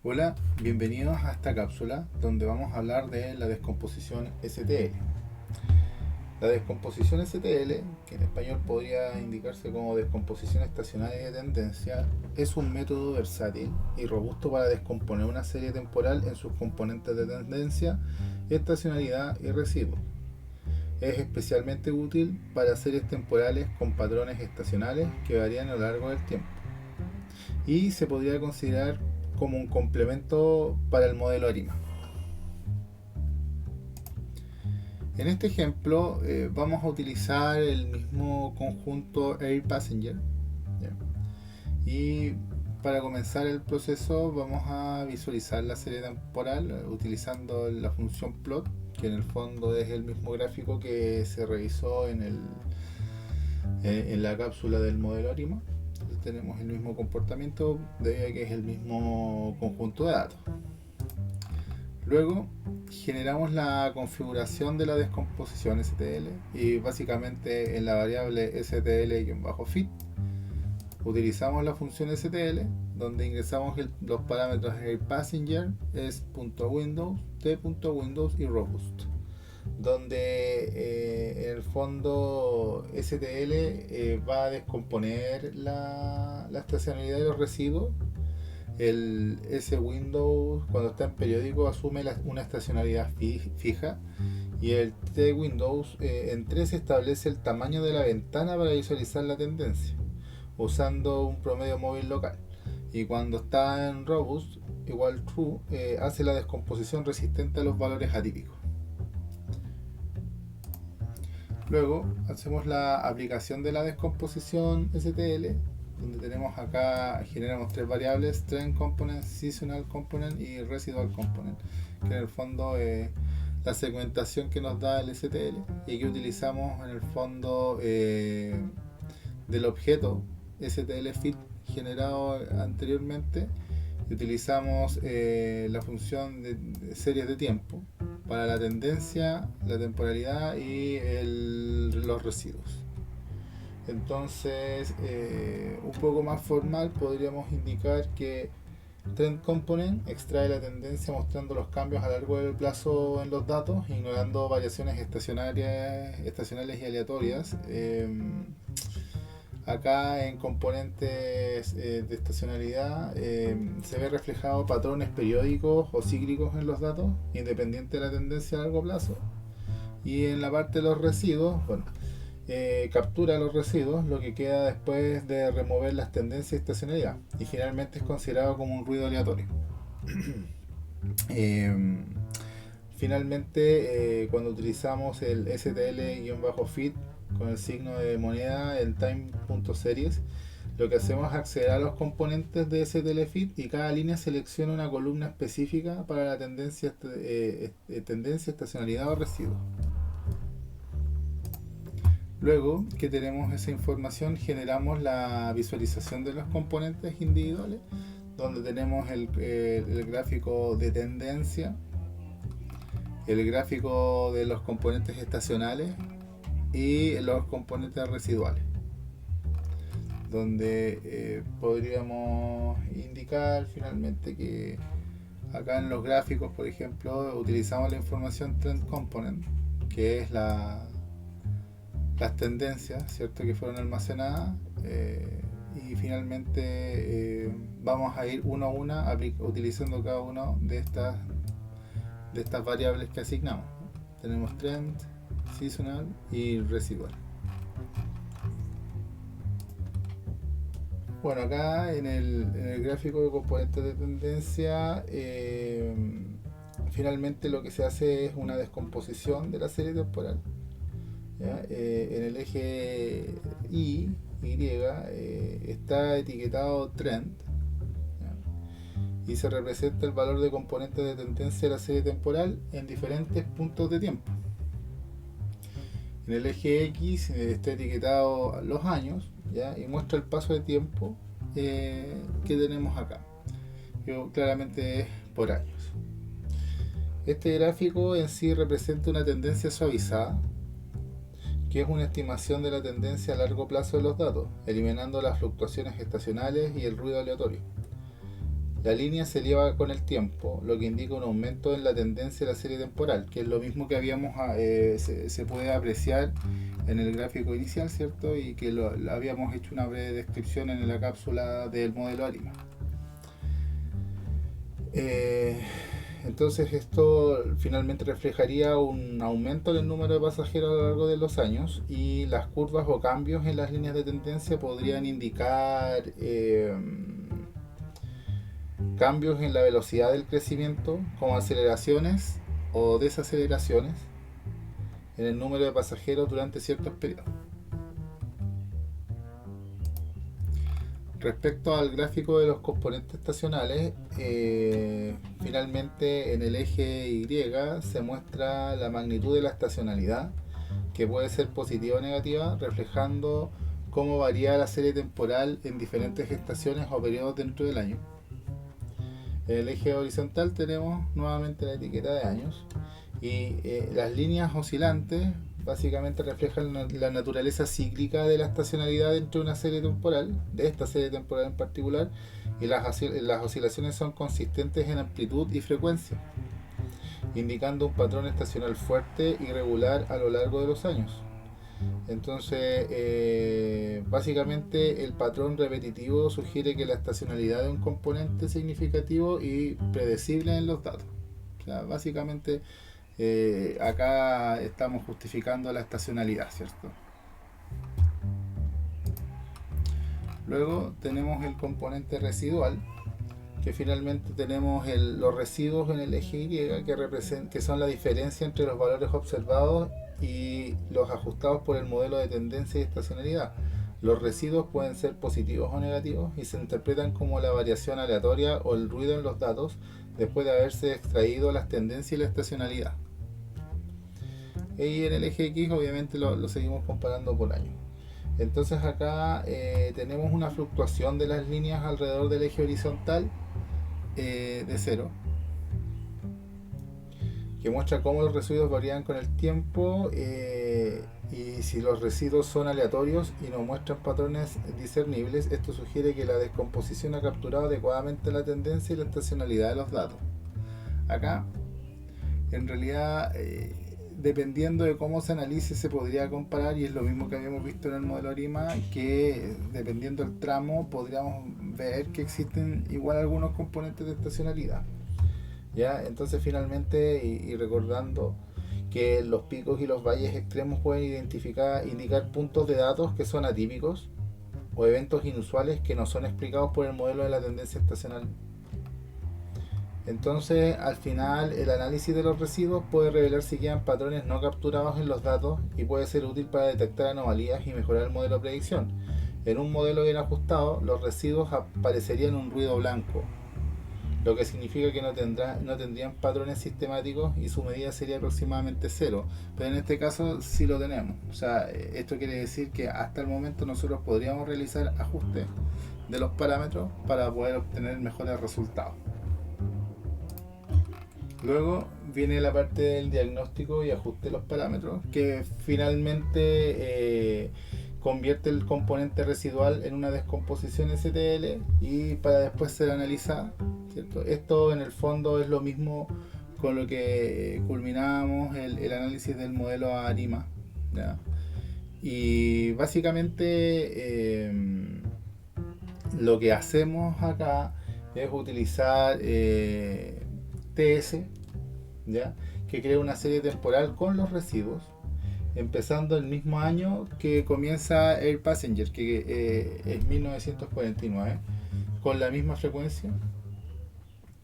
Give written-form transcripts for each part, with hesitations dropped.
Hola, bienvenidos a esta cápsula donde vamos a hablar de la descomposición STL. La descomposición STL, que en español podría indicarse como descomposición estacionaria de tendencia, es un método versátil y robusto para descomponer una serie temporal en sus componentes de tendencia, estacionalidad y residuo. Es especialmente útil para series temporales con patrones estacionales que varían a lo largo del tiempo y se podría considerar como un complemento para el modelo ARIMA. En este ejemplo vamos a utilizar el mismo conjunto Air Passenger, ¿ya? Y para comenzar el proceso vamos a visualizar la serie temporal utilizando la función plot, que en el fondo es el mismo gráfico que se revisó en la cápsula del modelo ARIMA. Entonces tenemos el mismo comportamiento debido a que es el mismo conjunto de datos. Luego generamos la configuración de la descomposición STL y básicamente en la variable STL-fit utilizamos la función STL donde ingresamos los parámetros AirPassenger, s.windows, t.windows y robust, donde en el fondo STL va a descomponer la estacionalidad de los residuos. El S Windows cuando está en periódico asume una estacionalidad fija y el T Windows en 3 establece el tamaño de la ventana para visualizar la tendencia usando un promedio móvil local, y cuando está en Robust igual true hace la descomposición resistente a los valores atípicos. Luego hacemos la aplicación de la descomposición STL, donde tenemos acá, generamos tres variables: trend component, seasonal component y residual component, que en el fondo la segmentación que nos da el STL y que utilizamos en el fondo del objeto STL fit generado anteriormente. Utilizamos la función de series de tiempo para la tendencia, la temporalidad y los residuos. Entonces, un poco más formal podríamos indicar que Trend Component extrae la tendencia mostrando los cambios a lo largo del plazo en los datos, ignorando variaciones estacionales y aleatorias. Acá en componentes de estacionalidad se ve reflejado patrones periódicos o cíclicos en los datos, independiente de la tendencia a largo plazo. Y en la parte de los residuos, bueno, captura los residuos, lo que queda después de remover las tendencias de estacionalidad, y generalmente es considerado como un ruido aleatorio. Eh, Finalmente, cuando utilizamos el STL-fit con el signo de moneda, el time.series, lo que hacemos es acceder a los componentes de STL-fit y cada línea selecciona una columna específica para la tendencia, estacionalidad o residuo. Luego que tenemos esa información, generamos la visualización de los componentes individuales, donde tenemos el gráfico de tendencia, el gráfico de los componentes estacionales y los componentes residuales, donde podríamos indicar finalmente que acá en los gráficos, por ejemplo, utilizamos la información trend component, que es las tendencias, ¿cierto?, que fueron almacenadas, y finalmente vamos a ir uno a una utilizando cada una de estas variables que asignamos. Tenemos trend, seasonal y residual. Bueno, acá en el gráfico de componentes de tendencia, finalmente lo que se hace es una descomposición de la serie temporal. ¿Ya? En el eje está etiquetado trend, ¿ya? Y se representa el valor de componente de tendencia de la serie temporal en diferentes puntos de tiempo. En el eje X está etiquetado los años, ¿ya? Y muestra el paso de tiempo que tenemos acá, que claramente es por años. Este gráfico en sí representa una tendencia suavizada, que es una estimación de la tendencia a largo plazo de los datos, eliminando las fluctuaciones estacionales y el ruido aleatorio. La línea se eleva con el tiempo, lo que indica un aumento en la tendencia de la serie temporal, que es lo mismo que se puede apreciar en el gráfico inicial, ¿cierto? Y que habíamos hecho una breve descripción en la cápsula del modelo ARIMA. Entonces esto finalmente reflejaría un aumento en el número de pasajeros a lo largo de los años, y las curvas o cambios en las líneas de tendencia podrían indicar cambios en la velocidad del crecimiento, como aceleraciones o desaceleraciones en el número de pasajeros durante ciertos periodos. Respecto al gráfico de los componentes estacionales, finalmente en el eje Y se muestra la magnitud de la estacionalidad, que puede ser positiva o negativa, reflejando cómo varía la serie temporal en diferentes estaciones o periodos dentro del año. En el eje horizontal tenemos nuevamente la etiqueta de años, y las líneas oscilantes básicamente reflejan la naturaleza cíclica de la estacionalidad dentro de una serie temporal, de esta serie temporal en particular, y las oscilaciones son consistentes en amplitud y frecuencia, indicando un patrón estacional fuerte y regular a lo largo de los años. Entonces, básicamente el patrón repetitivo sugiere que la estacionalidad es un componente significativo y predecible en los datos. O sea, básicamente acá estamos justificando la estacionalidad, ¿cierto? Luego tenemos el componente residual, que finalmente tenemos los residuos en el eje Y, que son la diferencia entre los valores observados y los ajustados por el modelo de tendencia y estacionalidad. Los residuos pueden ser positivos o negativos y se interpretan como la variación aleatoria o el ruido en los datos después de haberse extraído las tendencias y la estacionalidad. Y en el eje X obviamente lo seguimos comparando por año. Entonces acá tenemos una fluctuación de las líneas alrededor del eje horizontal de 0, que muestra cómo los residuos varían con el tiempo, y si los residuos son aleatorios y no muestran patrones discernibles, esto sugiere que la descomposición ha capturado adecuadamente la tendencia y la estacionalidad de los datos. Acá, en realidad, dependiendo de cómo se analice, se podría comparar, y es lo mismo que habíamos visto en el modelo ARIMA, que dependiendo del tramo podríamos ver que existen igual algunos componentes de estacionalidad. ¿Ya? Entonces finalmente, y recordando que los picos y los valles extremos pueden indicar puntos de datos que son atípicos o eventos inusuales que no son explicados por el modelo de la tendencia estacional. Entonces, al final, el análisis de los residuos puede revelar si quedan patrones no capturados en los datos y puede ser útil para detectar anomalías y mejorar el modelo de predicción. En un modelo bien ajustado, los residuos aparecerían un ruido blanco, lo que significa que no tendrían patrones sistemáticos y su medida sería aproximadamente 0. Pero en este caso sí lo tenemos. O sea, esto quiere decir que hasta el momento nosotros podríamos realizar ajustes de los parámetros para poder obtener mejores resultados. Luego viene la parte del diagnóstico y ajuste de los parámetros, que finalmente convierte el componente residual en una descomposición STL y para después ser analizada, ¿cierto? Esto en el fondo es lo mismo con lo que culminábamos el análisis del modelo ARIMA, ¿ya? Y básicamente lo que hacemos acá es utilizar TS, ¿ya? Que crea una serie temporal con los residuos, empezando el mismo año que comienza Air Passenger, que es 1949, con la misma frecuencia.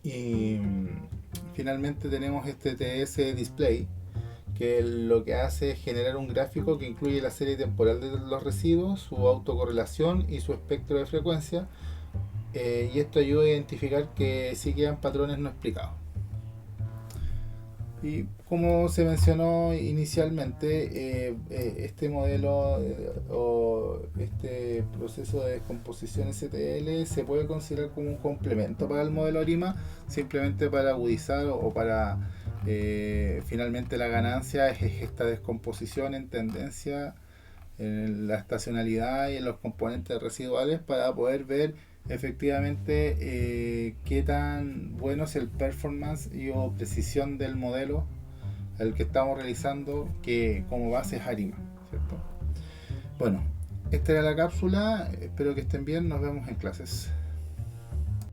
Y finalmente tenemos este TS Display, que lo que hace es generar un gráfico que incluye la serie temporal de los residuos, su autocorrelación y su espectro de frecuencia, y esto ayuda a identificar que sí quedan patrones no explicados. Y como se mencionó inicialmente, este modelo o este proceso de descomposición STL se puede considerar como un complemento para el modelo ARIMA, simplemente para agudizar o para finalmente la ganancia es esta descomposición en tendencia, en la estacionalidad y en los componentes residuales, para poder ver efectivamente qué tan bueno es el performance y o precisión del modelo el que estamos realizando, que como base es ARIMA, ¿cierto? Bueno, esta era la cápsula, espero que estén bien, nos vemos en clases.